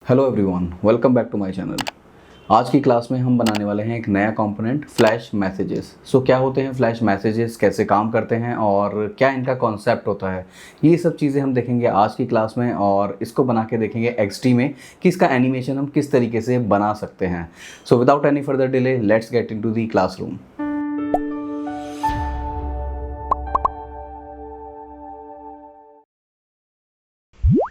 Hello everyone, welcome back to my channel. आज की class में हम बनाने वाले हैं एक नया कंपोनेंट फ्लैश मैसेजेस। क्या होते हैं फ्लैश मैसेजेस, कैसे काम करते हैं और क्या इनका कॉन्सेप्ट होता है, ये सब चीज़ें हम देखेंगे आज की क्लास में। और इसको बना के देखेंगे XD में कि इसका एनिमेशन हम किस तरीके से बना सकते हैं। Without any further delay let's get into the classroom.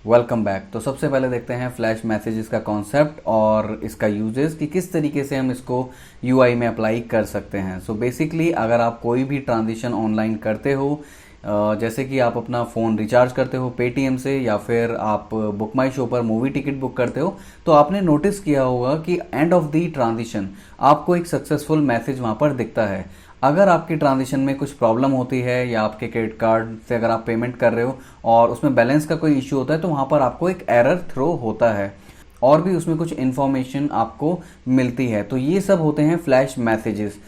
Welcome back. तो सबसे पहले देखते हैं फ्लैश मैसेजेस का कॉन्सेप्ट और इसका यूजेस कि किस तरीके से हम इसको UI में अप्लाई कर सकते हैं। बेसिकली अगर आप कोई भी ट्रांजिशन ऑनलाइन करते हो, जैसे कि आप अपना फ़ोन रिचार्ज करते हो पेटीएम से या फिर आप बुक माई शो पर मूवी टिकट बुक करते हो, तो आपने नोटिस किया होगा कि एंड ऑफ द ट्रांजिशन आपको एक सक्सेसफुल मैसेज वहाँ पर दिखता है। अगर आपकी ट्रांजिशन में कुछ प्रॉब्लम होती है या आपके क्रेडिट कार्ड से अगर आप पेमेंट कर रहे हो और उसमें बैलेंस का कोई इश्यू होता है, तो वहाँ पर आपको एक एरर थ्रो होता है और भी उसमें कुछ इन्फॉर्मेशन आपको मिलती है। तो ये सब होते हैं फ्लैश मैसेजेस।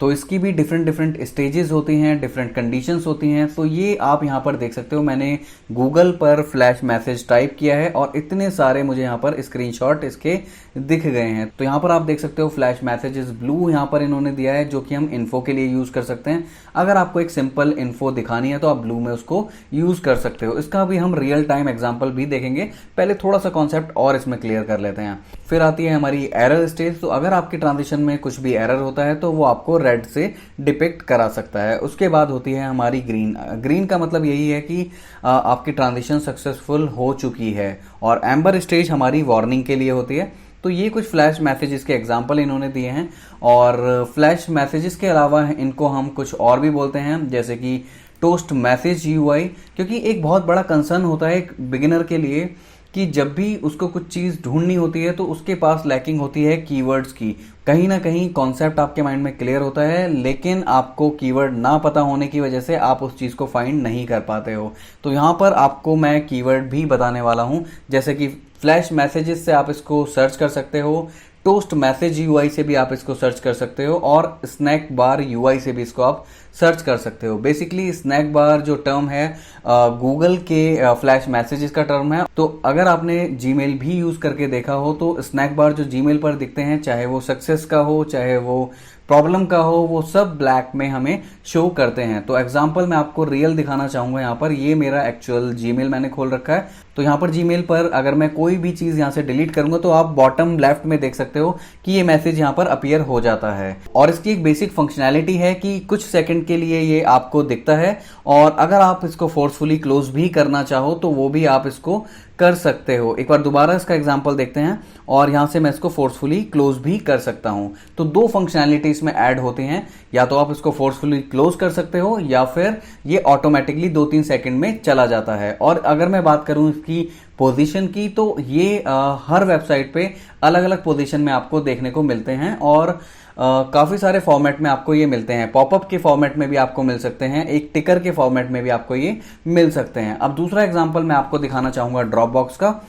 तो इसकी भी डिफरेंट स्टेजेस होती हैं, डिफरेंट कंडीशंस होती हैं। तो ये आप यहाँ पर देख सकते हो, मैंने गूगल पर फ्लैश मैसेज टाइप किया है और इतने सारे मुझे यहाँ पर स्क्रीनशॉट इसके दिख गए हैं। तो यहाँ पर आप देख सकते हो फ्लैश मैसेजेस ब्लू यहाँ पर इन्होंने दिया है, जो कि हम इन्फो के लिए यूज कर सकते हैं। अगर आपको एक सिंपल इन्फो दिखानी है तो आप ब्लू में उसको यूज कर सकते हो। इसका भी हम रियल टाइम एग्जाम्पल भी देखेंगे। पहले थोड़ा सा कॉन्सेप्ट और इसमें क्लियर कर लेते हैं। फिर आती है हमारी एरर स्टेज। तो अगर आपकी ट्रांजिशन में कुछ भी एरर होता है तो वो आपको रेड से डिपिक्ट करा सकता है। उसके बाद होती है हमारी ग्रीन। ग्रीन का मतलब यही है कि आपकी ट्रांजिशन सक्सेसफुल हो चुकी है। और एम्बर स्टेज हमारी वार्निंग के लिए होती है। तो ये कुछ फ्लैश मैसेजेस के एग्जाम्पल इन्होंने दिए हैं। और फ्लैश मैसेजेस के अलावा इनको हम कुछ और भी बोलते हैं, जैसे कि टोस्ट मैसेज UI, क्योंकि एक बहुत बड़ा कंसर्न होता है एक बिगिनर के लिए कि जब भी उसको कुछ चीज़ ढूंढनी होती है तो उसके पास लैकिंग होती है कीवर्ड्स की। कहीं ना कहीं कॉन्सेप्ट आपके माइंड में क्लियर होता है, लेकिन आपको कीवर्ड ना पता होने की वजह से आप उस चीज़ को फाइंड नहीं कर पाते हो। तो यहाँ पर आपको मैं कीवर्ड भी बताने वाला हूँ, जैसे कि फ्लैश मैसेजेस से आप इसको सर्च कर सकते हो, टोस्ट मैसेज UI से भी आप इसको सर्च कर सकते हो और स्नैक बार UI से भी इसको आप सर्च कर सकते हो। बेसिकली स्नैक बार जो टर्म है गूगल के फ्लैश मैसेजेस का टर्म है। तो अगर आपने जीमेल भी यूज करके देखा हो तो स्नैक बार जो जीमेल पर दिखते हैं, चाहे वो सक्सेस का हो चाहे वो प्रॉब्लम का हो, वो सब ब्लैक में हमें शो करते हैं। तो एग्जांपल मैं आपको रियल दिखाना चाहूंगा। यहाँ पर ये मेरा एक्चुअल जीमेल मैंने खोल रखा है। तो यहाँ पर जीमेल पर अगर मैं कोई भी चीज यहाँ से डिलीट करूंगा तो आप बॉटम लेफ्ट में देख सकते हो कि ये मैसेज यहाँ पर अपीयर हो जाता है। और इसकी एक बेसिक फंक्शनैलिटी है कि कुछ सेकंड के लिए ये आपको दिखता है और अगर आप इसको फोर्सफुली क्लोज भी करना चाहो तो वो भी आप इसको कर सकते हो। एक बार दोबारा इसका एग्जांपल देखते हैं और यहां से मैं इसको फोर्सफुली क्लोज भी कर सकता हूं। तो दो फंक्शनैलिटी इसमें ऐड होती हैं, या तो आप इसको फोर्सफुली क्लोज कर सकते हो या फिर ये ऑटोमेटिकली 2-3 सेकंड में चला जाता है। और अगर मैं बात करूं इसकी पोजीशन की, तो ये हर वेबसाइट पे अलग अलग पोजीशन में आपको देखने को मिलते हैं और काफी सारे फॉर्मेट में आपको ये मिलते हैं। पॉपअप के फॉर्मेट में भी आपको मिल सकते हैं, एक टिकर के फॉर्मेट में भी आपको ये मिल सकते हैं। अब दूसरा एग्जांपल मैं आपको दिखाना चाहूंगा ड्रॉप बॉक्स का।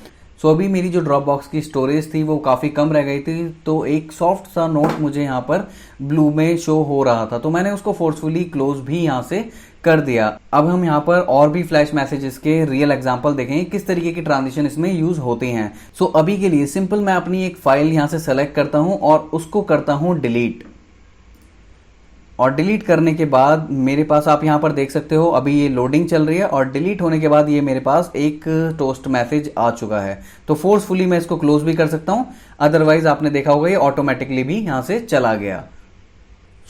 अभी मेरी जो ड्रॉप बॉक्स की स्टोरेज थी वो काफ़ी कम रह गई थी, तो एक सॉफ्ट सा नोट मुझे यहाँ पर ब्लू में शो हो रहा था, तो मैंने उसको फोर्सफुली क्लोज भी यहाँ से कर दिया। अब हम यहाँ पर और भी फ्लैश मैसेजेस के रियल एग्जांपल देखेंगे किस तरीके की ट्रांजिशन इसमें यूज होती हैं। अभी के लिए सिंपल मैं अपनी एक फाइल यहाँ से सेलेक्ट करता हूँ और उसको करता हूँ डिलीट। और डिलीट करने के बाद मेरे पास आप यहाँ पर देख सकते हो अभी ये लोडिंग चल रही है और डिलीट होने के बाद ये मेरे पास एक टोस्ट मैसेज आ चुका है। तो फोर्सफुली मैं इसको क्लोज भी कर सकता हूँ, अदरवाइज आपने देखा होगा ये ऑटोमेटिकली भी यहाँ से चला गया।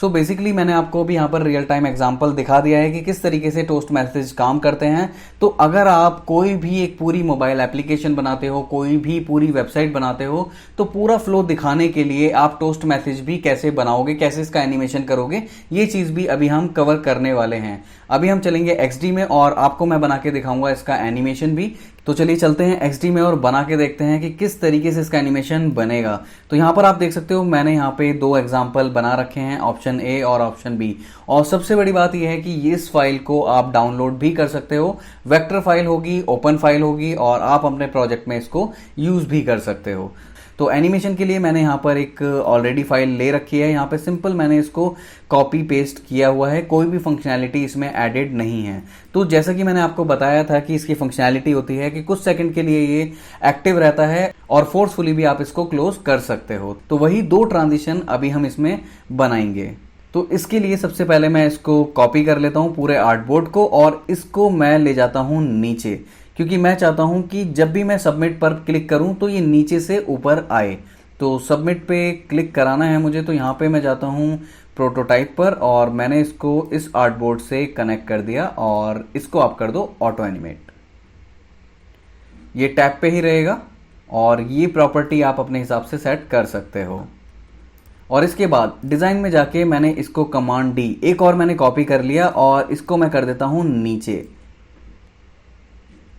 बेसिकली मैंने आपको भी यहाँ पर रियल टाइम एग्जांपल दिखा दिया है कि किस तरीके से टोस्ट मैसेज काम करते हैं। तो अगर आप कोई भी एक पूरी मोबाइल एप्लीकेशन बनाते हो, कोई भी पूरी वेबसाइट बनाते हो, तो पूरा फ्लो दिखाने के लिए आप टोस्ट मैसेज भी कैसे बनाओगे, कैसे इसका एनिमेशन करोगे, ये चीज भी अभी हम कवर करने वाले हैं। अभी हम चलेंगे XD में और आपको मैं बना के दिखाऊंगा इसका एनिमेशन भी। तो चलिए चलते हैं XD में और बना के देखते हैं कि किस तरीके से इसका एनिमेशन बनेगा। तो यहाँ पर आप देख सकते हो मैंने यहाँ पे दो एग्जांपल बना रखे हैं, ऑप्शन A और ऑप्शन B। और सबसे बड़ी बात यह है कि इस फाइल को आप डाउनलोड भी कर सकते हो। वेक्टर फाइल होगी, ओपन फाइल होगी और आप अपने प्रोजेक्ट में इसको यूज भी कर सकते हो। तो एनिमेशन के लिए मैंने यहाँ पर एक ऑलरेडी फाइल ले रखी है, यहाँ पे सिंपल मैंने इसको कॉपी पेस्ट किया हुआ है, कोई भी फंक्शनैलिटी इसमें एडेड नहीं है। तो जैसा कि मैंने आपको बताया था कि इसकी फंक्शनैलिटी होती है कि कुछ सेकंड के लिए ये एक्टिव रहता है और फोर्सफुली भी आप इसको क्लोज कर सकते हो। तो वही 2 ट्रांजिशन अभी हम इसमें बनाएंगे। तो इसके लिए सबसे पहले मैं इसको कॉपी कर लेता हूं पूरे आर्टबोर्ड को और इसको मैं ले जाता हूं नीचे, क्योंकि मैं चाहता हूं कि जब भी मैं सबमिट पर क्लिक करूं तो ये नीचे से ऊपर आए। तो सबमिट पे क्लिक कराना है मुझे, तो यहाँ पे मैं जाता हूं प्रोटोटाइप पर और मैंने इसको इस आर्टबोर्ड से कनेक्ट कर दिया और इसको आप कर दो ऑटो एनिमेट। ये टैब पे ही रहेगा और ये प्रॉपर्टी आप अपने हिसाब से सेट कर सकते हो। और इसके बाद डिजाइन में जाके मैंने इसको कमांड डी एक और मैंने कॉपी कर लिया और इसको मैं कर देता हूं नीचे।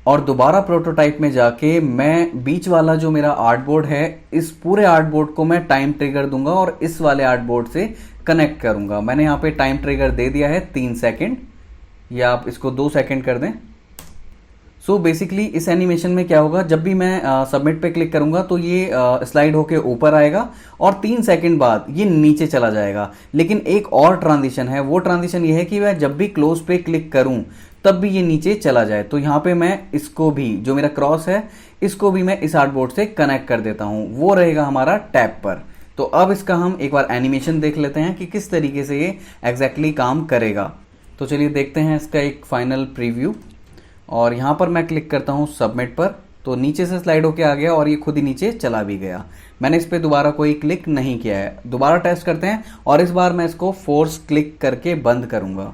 और दोबारा प्रोटोटाइप में जाके मैं बीच वाला जो मेरा आर्टबोर्ड है, इस पूरे आर्टबोर्ड को मैं टाइम ट्रिगर दूंगा और इस वाले आर्टबोर्ड से कनेक्ट करूंगा। मैंने यहां पे टाइम ट्रिगर दे दिया है 3 सेकंड, या आप इसको 2 सेकंड कर दें। सो बेसिकली इस एनिमेशन में क्या होगा, जब भी मैं सबमिट पे क्लिक करूंगा तो ये स्लाइड होके ऊपर आएगा और 3 सेकंड बाद ये नीचे चला जाएगा। लेकिन एक और ट्रांजिशन है, वो ट्रांजिशन ये है कि मैं जब भी क्लोज पे क्लिक करूं तब भी ये नीचे चला जाए। तो यहां पे मैं इसको भी, जो मेरा क्रॉस है, इसको भी मैं इस आर्टबोर्ड से कनेक्ट कर देता हूं, वो रहेगा हमारा टैब पर। तो अब इसका हम एक बार एनिमेशन देख लेते हैं कि किस तरीके से ये एग्जैक्टली काम करेगा। तो चलिए देखते हैं इसका एक फाइनल प्रीव्यू। और यहां पर मैं क्लिक करता हूं सबमिट पर, तो नीचे से स्लाइड होके आ गया और ये खुद ही नीचे चला भी गया। मैंने इस पे दोबारा कोई क्लिक नहीं किया है। दोबारा टेस्ट करते हैं और इस बार मैं इसको फोर्स क्लिक करके बंद करूंगा।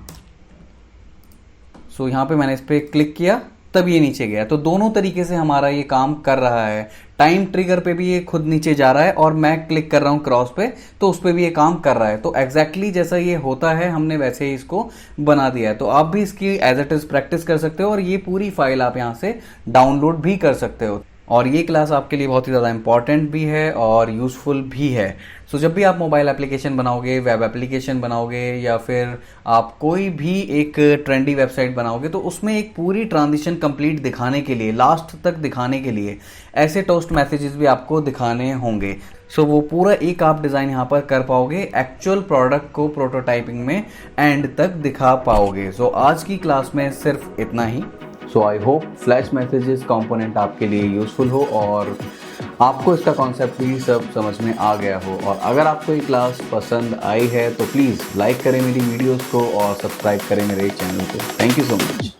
सो यहां पे मैंने इस पे क्लिक किया तब ये नीचे गया। तो दोनों तरीके से हमारा ये काम कर रहा है। टाइम ट्रिगर पे भी ये खुद नीचे जा रहा है और मैं क्लिक कर रहा हूं क्रॉस पे तो उस पे भी ये काम कर रहा है। तो एग्जैक्टली जैसा ये होता है हमने वैसे ही इसको बना दिया है। तो आप भी इसकी एज इट इज प्रैक्टिस कर सकते हो और ये पूरी फाइल आप यहां से डाउनलोड भी कर सकते हो। और ये क्लास आपके लिए बहुत ही ज़्यादा इंपॉर्टेंट भी है और यूजफुल भी है। सो जब भी आप मोबाइल एप्लीकेशन बनाओगे, वेब एप्लीकेशन बनाओगे या फिर आप कोई भी एक ट्रेंडी वेबसाइट बनाओगे, तो उसमें एक पूरी ट्रांजिशन कंप्लीट दिखाने के लिए, लास्ट तक दिखाने के लिए ऐसे टोस्ट मैसेजेस भी आपको दिखाने होंगे। सो वो पूरा एक आप डिज़ाइन यहाँ पर कर पाओगे, एक्चुअल प्रोडक्ट को प्रोटोटाइपिंग में एंड तक दिखा पाओगे। सो आज की क्लास में सिर्फ इतना ही। So I hope flash messages component आपके लिए यूजफुल हो और आपको इसका कॉन्सेप्ट भी सब समझ में आ गया हो। और अगर आपको ये क्लास पसंद आई है तो प्लीज़ लाइक करें मेरी वीडियोस को और सब्सक्राइब करें मेरे चैनल को। Thank you so much.